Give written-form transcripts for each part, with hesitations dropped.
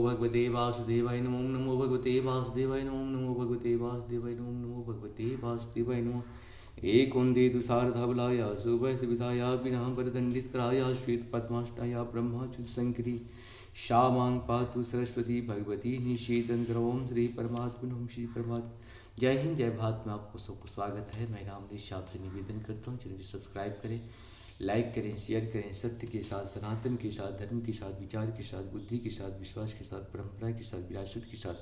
भगवते वासुदेवाय नमो नमो भगवते वासुदेवाय नमो नमो भगवते वासुदेवाय नमो नमो भगवते वासुदेवाय नमो एक वंदे तु शारदाबलाय शुभ सुविधाय विना वरदंडितराय श्वेत पद्माष्टाय ब्रह्मच्युत शंकरी शामां पातु सरस्वती भगवती निषेधन ओम श्री परमात्मा ओम श्री परमात्मा। जय हिंद जय भारत में आपको सबको स्वागत है। मैं रामनीश आपसे निवेदन करता हूँ चैनल को सब्सक्राइब करें, लाइक करें, शेयर करें। सत्य के साथ, सनातन के साथ, धर्म के साथ, विचार के साथ, बुद्धि के साथ, विश्वास के साथ, परंपरा के साथ, विरासत के साथ,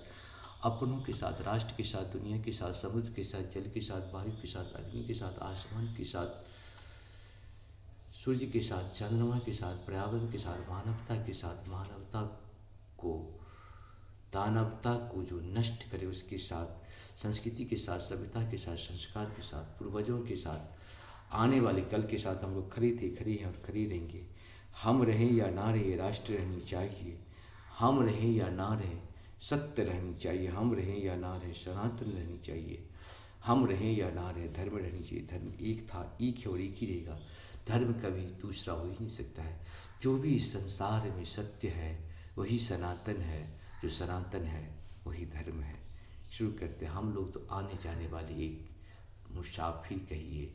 अपनों के साथ, राष्ट्र के साथ, दुनिया के साथ, समुद्र के साथ, जल के साथ, वायु के साथ, अग्नि के साथ, आसमान के साथ, सूर्य के साथ, चंद्रमा के साथ, पर्यावरण के साथ, मानवता के साथ, मानवता को, दानवता को जो नष्ट करे उसके साथ, संस्कृति के साथ, सभ्यता के साथ, संस्कार के साथ, पूर्वजों के साथ, आने वाले कल के साथ हम लोग खड़े थे, खड़े हैं और खड़े रहेंगे। हम रहें या ना रहे, राष्ट्र रहनी चाहिए। हम रहें या ना रहें, सत्य रहनी चाहिए। हम रहें या ना रहे, सनातन रहनी चाहिए। हम रहें या ना रहे, धर्म रहनी चाहिए। धर्म एक था, एक है और एक ही रहेगा। धर्म कभी दूसरा हो ही नहीं सकता है। जो भी इस संसार में सत्य है वही सनातन है, जो सनातन है वही धर्म है। शुरू करते हैं। हम लोग तो आने जाने वाले एक मुसाफिर कहिए,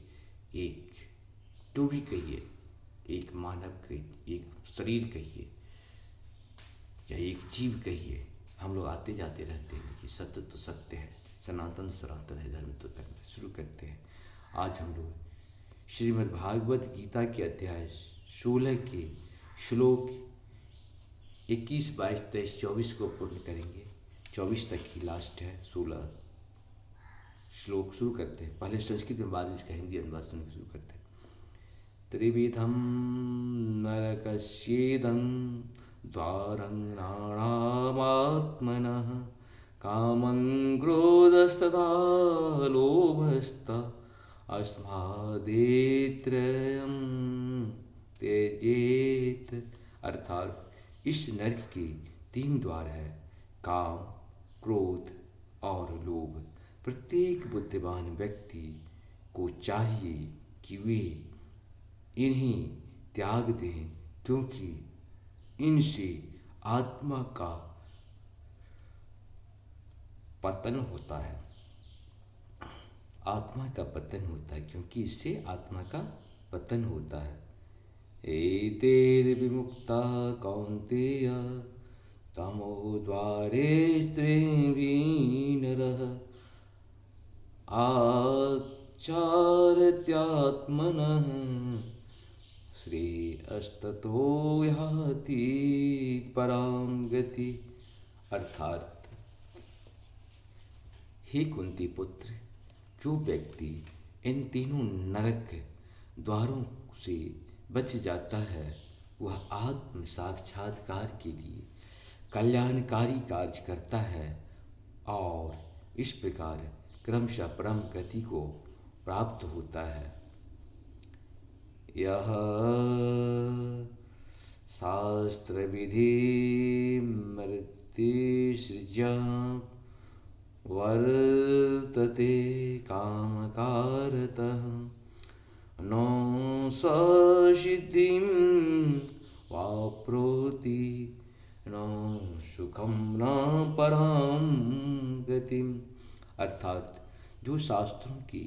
एक टूबी कहिए, एक मानव कहिए, एक शरीर कहिए या एक जीव कहिए। हम लोग आते जाते रहते हैं, लेकिन सत्य तो सत्य है, सनातन सनातन है, धर्म तो धर्म है। शुरू करते हैं। आज हम लोग श्रीमद् भागवत गीता के अध्याय 16 के श्लोक 21, 22, 23, 24 को पूर्ण करेंगे। 24 तक ही लास्ट है, 16 श्लोक शुरू करते हैं। पहले संस्कृत में, बाद में इसका हिंदी अनुवाद सुनकर शुरू करते हैं। त्रिविधम नरकस्येदं द्वारं नराणामात्मनः कामं क्रोधस्तथा लोभस्त अस्मादेत्रयं त्यजेत। अर्थात इस नरक के 3 द्वार है, काम, क्रोध और लोभ। प्रत्येक बुद्धिमान व्यक्ति को चाहिए कि वे इन्हें त्याग दें, क्योंकि इनसे आत्मा का पतन होता है। आत्मा का पतन होता है, क्योंकि इससे आत्मा का पतन होता है। एतैर्विमुक्ता कौन्तेय तमो द्वारे स्त्रीभिः नरः आचरत्यात्मनः श्रेयस्ततो याति परां गति। अर्थात हे कुंती पुत्र, जो व्यक्ति इन तीनों नरक द्वारों से बच जाता है वह आत्म साक्षात्कार के लिए कल्याणकारी कार्य करता है और इस प्रकार क्रमशः परम गति को प्राप्त होता है। यह शास्त्र विधि मृत्युसृज्य वर्तते कामकारतः न सिद्धिं वाप्नोति न सुखम न परां गतिम। अर्थात जो शास्त्रों के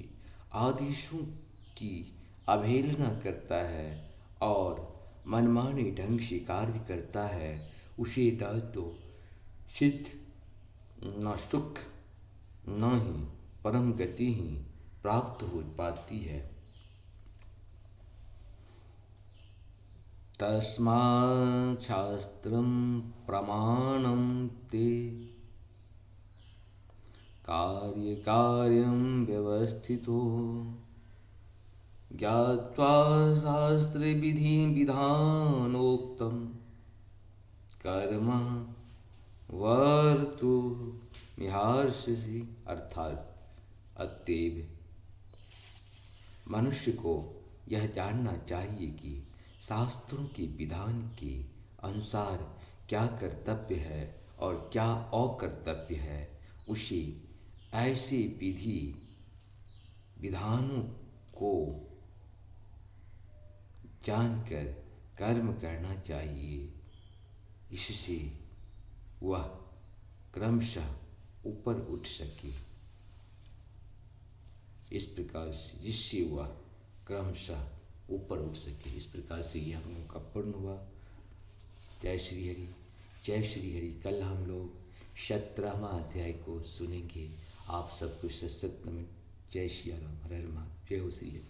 आदेशों की अवहेलना करता है और मनमाने ढंग से कार्य करता है, उसे न तो सिद्ध, न सुख, न ही परम गति ही प्राप्त हो पाती है। तस्मात् शास्त्रं प्रमाणं ते कार्यं व्यवस्थितो ज्ञात्वा शास्त्रविधिविधानोक्तं कर्म वर्तु मिहार्षसि। अर्थात अतएव मनुष्य को यह जानना चाहिए कि शास्त्रों के विधान के अनुसार क्या कर्तव्य है और क्या अकर्तव्य है। उसे ऐसे विधि विधानों को जानकर कर्म करना चाहिए। इससे वह क्रमशः ऊपर उठ सके। इस प्रकार से जिससे वह क्रमशः ऊपर उठ सके। इस प्रकार से यह हम लोग का पूर्ण हुआ। जय श्री हरि, जय श्री हरि। कल हम लोग 17वां अध्याय को सुनेंगे। आप सबको सत्सत नमन। जय श्री राम, हर हर महादेव, जय हो श्री हरि।